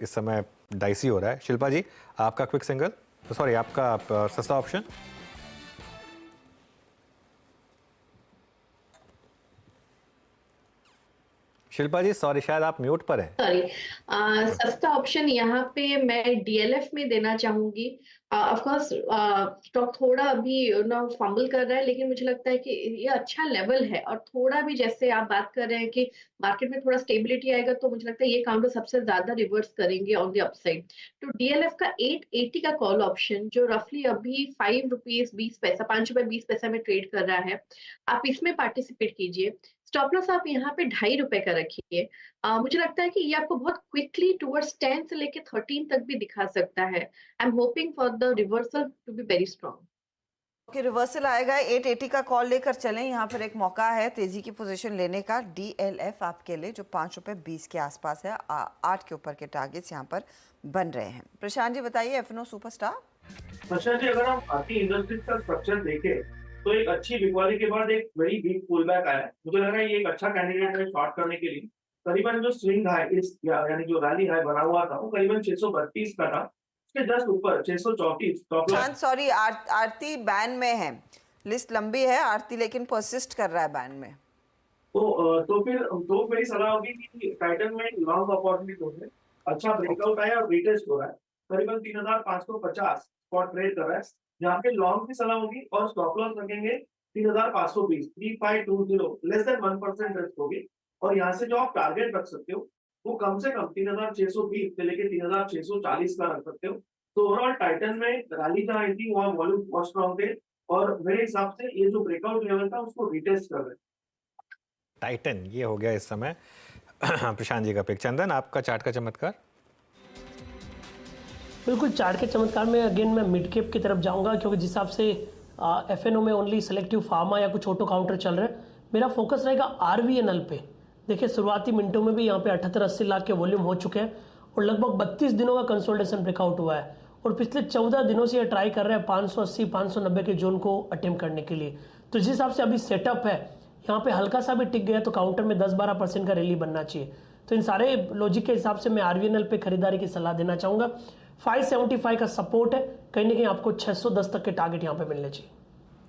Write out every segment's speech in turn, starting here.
इस समय डाइसी हो रहा है। शिल्पा जी, आपका क्विक सिंगल, सॉरी आपका सस्ता ऑप्शन। शिल्पा जी सॉरी, शायद आप म्यूट पर हैं। सॉरी, सस्ता ऑप्शन यहाँ पे मैं डीएलएफ में देना चाहूंगी। ऑफ कोर्स स्टॉक थोड़ा अभी ना फंबल कर रहा है, लेकिन मुझे लगता है कि ये अच्छा लेवल है और थोड़ा भी जैसे आप बात कर रहे हैं कि मार्केट में थोड़ा स्टेबिलिटी आएगा, तो मुझे लगता है ये काउंटर सबसे ज्यादा रिवर्स करेंगे ऑन द अपसाइड। तो डीएलएफ का 880 का कॉल ऑप्शन जो रफली अभी ₹5.20 ₹5.20 में ट्रेड कर रहा है, आप इसमें पार्टिसिपेट कीजिए। स्टॉप लॉस आप यहाँ पे ₹2.5 का रखिए। मुझे लगता है कि ये आपको बहुत क्विकली टुवर्ड्स 10 से लेके 13 तक भी दिखा सकता है। I am hoping for the reversal to be very strong. Okay, reversal आएगा। 880 का कॉल लेकर चलें। यहाँ पर एक मौका है तेजी की पोजीशन लेने का। डीएलएफ आपके लिए जो ₹5.20 के आसपास है, 8 के ऊपर के टारगेट्स यहाँ पर बन रहे हैं। प्रशांत जी बताइए, एफएनओ सुपरस्टार। प्रशांत जी, अगर हम भारतीय इंडस्ट्रीज का स्ट्रक्चर देखें तो एक अच्छी बिकवाली के बाद एक वेरी बिग पुल बैक आया है। मुझे लग रहा है ये एक अच्छा कैंडिडेट है शॉर्ट करने के लिए। करीबन जो स्विंग हाई यानी जो रैली हाई बना हुआ था वो करीबन 632 का था, उसके जस्ट ऊपर 634। सॉरी, आरती बैन में है, लिस्ट लंबी है आरती, लेकिन परसिस्ट कर रहा है बैन में। तो मेरी सलाह होगी कि टाइटन में लॉन्ग अपॉर्चुनिटी है, अच्छा ब्रेकआउट आया और रिटेस्ट हो रहा है, करीबन 3550 स्पॉट ट्रेड कर रहा है, जहाँ पे लॉन्ग की सलाह होगी और स्टॉप लॉस रखेंगे 3520, 3520, लेस देन 1% रिस्क होगी। और यहाँ से जो आप टारगेट रख सकते हो वो कम से कम 3620 से लेके 3640 का रख सकते हो। तो ओवरऑल टाइटन में रैली जहाँ आई थी वहाँ वॉल्यूम बहुत स्ट्रॉन्ग थे और मेरे हिसाब से ये जो ब्रेकआउट लेवल था उसको रिटेस्ट कर रहे हैं। टाइटन ये हो गया इस समय प्रशांत जी का पिक। चंदन, आपका चार्ट का चमत्कार। बिल्कुल, चार्ट के चमत्कार में अगेन मैं मिड कैप की तरफ जाऊंगा, क्योंकि जिस हिसाब से एफएनओ में ओनली सेलेक्टिव फार्मा या कुछ ऑटो काउंटर चल रहे हैं, मेरा फोकस रहेगा आरवीएनएल पे। देखिए शुरुआती मिनटों में भी यहाँ पे 78-80 लाख के वॉल्यूम हो चुके हैं और लगभग 32 दिनों का कंसोलिडेशन ब्रेकआउट हुआ है और पिछले 14 दिनों से ये ट्राई कर रहे हैं 580-590 के जोन को अटेम्प्ट करने के लिए। तो जिस हिसाब से अभी सेटअप है, यहाँ पे हल्का सा भी टिक गया तो काउंटर में 10-12% का रैली बनना चाहिए। तो इन सारे लॉजिक के हिसाब से मैं आरवीएनएल पे खरीदारी की सलाह देना चाहूँगा। 575 का सपोर्ट है, कहीं ना कहीं आपको 610 तक के टारगेट यहाँ पे मिलने चाहिए।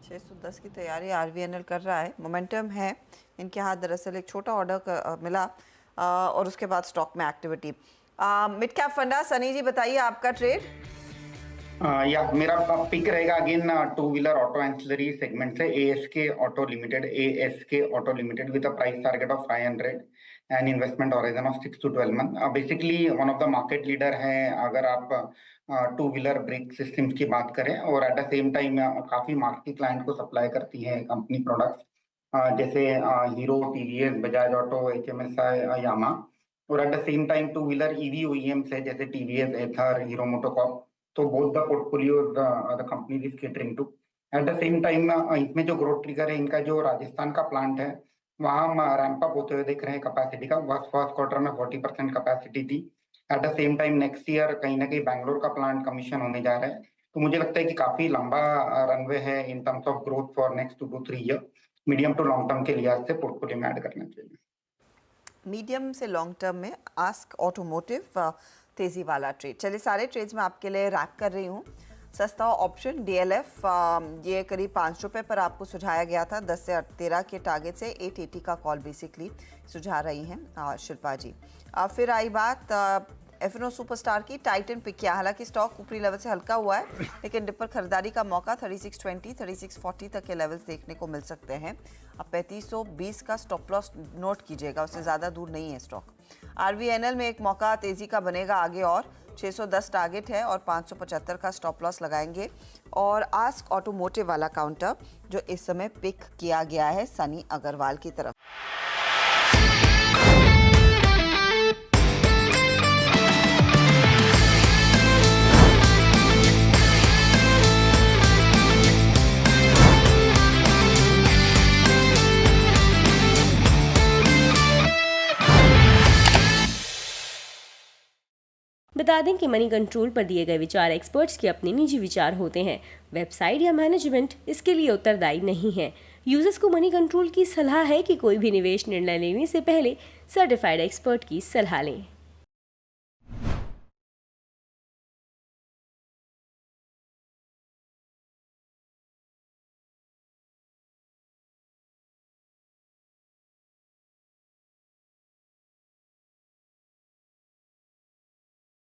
610 की तैयारी आरवीएनएल कर रहा है, मोमेंटम है इनके हाथ। दरअसल एक छोटा ऑर्डर मिला और उसके बाद स्टॉक में एक्टिविटी। मिड कैप फंडा, सनी जी बताइए आपका ट्रेड। या मेरा पिक रहेगा again two wheeler auto ancillary segment से ASK auto limited with a price target of 500 and investment horizon of 6 to 12 month. Basically one of the market leader है अगर आप टू व्हीलर ब्रेक सिस्टम्स की बात करें, और at the same time काफी market client को सप्लाई करती है कंपनी प्रोडक्ट्स जैसे Hero, TVS, Bajaj auto, HMSI, Yamaha. और at the same time two wheeler EV OEMs है जैसे टीवीएस, एथर, हीरो मोटोकॉर्प। तो both the portfolios the company is catering to. At the same time इसमें जो ग्रोथ ट्रिगर है, इनका जो राजस्थान का प्लांट है वहाँ हम रैंप अप होते हुए देख रहे हैं कैपेसिटी का। फर्स्ट क्वार्टर में 40% कैपेसिटी थी। Eight the same time next year कहीं ना कहीं बैंगलोर का प्लांट कमीशन होने जा रहा है। तो मुझे लगता है कि काफी लंबा रनवे है in terms of growth for next 2 to 3 year. Medium to long term के लिहाज से पोर्टफोलियो में ऐड करना चाहिए। मीडियम से लॉन्ग टर्म में आस्क ऑटोमोटिव तेजी वाला ट्रेड। चलिए सारे ट्रेड्स मैं आपके लिए रैप कर रही हूँ। सस्ता ऑप्शन डीएलएफ, ये करीब ₹5 पर आपको सुझाया गया था। 10 से 13 के टारगेट से 880 का कॉल बेसिकली सुझा रही हैं शिल्पा जी। फिर आई बात एफएनओ सुपरस्टार की। टाइटन पिक किया, हालांकि स्टॉक ऊपरी लेवल से हल्का हुआ है, लेकिन डिप पर खरीदारी का मौका 3620, 3640 तक के लेवल्स देखने को मिल सकते हैं। अब 3520 का स्टॉप लॉस नोट कीजिएगा, उससे ज़्यादा दूर नहीं है स्टॉक। आरवीएनएल में एक मौका तेज़ी का बनेगा आगे, और 610 टारगेट है और 575 का स्टॉप लॉस लगाएंगे। और आस्क ऑटोमोटिव वाला काउंटर जो इस समय पिक किया गया है सनी अग्रवाल की तरफ। बता दें कि मनी कंट्रोल पर दिए गए विचार एक्सपर्ट्स के अपने निजी विचार होते हैं। वेबसाइट या मैनेजमेंट इसके लिए उत्तरदायी नहीं है। यूजर्स को मनी कंट्रोल की सलाह है कि कोई भी निवेश निर्णय लेने से पहले सर्टिफाइड एक्सपर्ट की सलाह लें।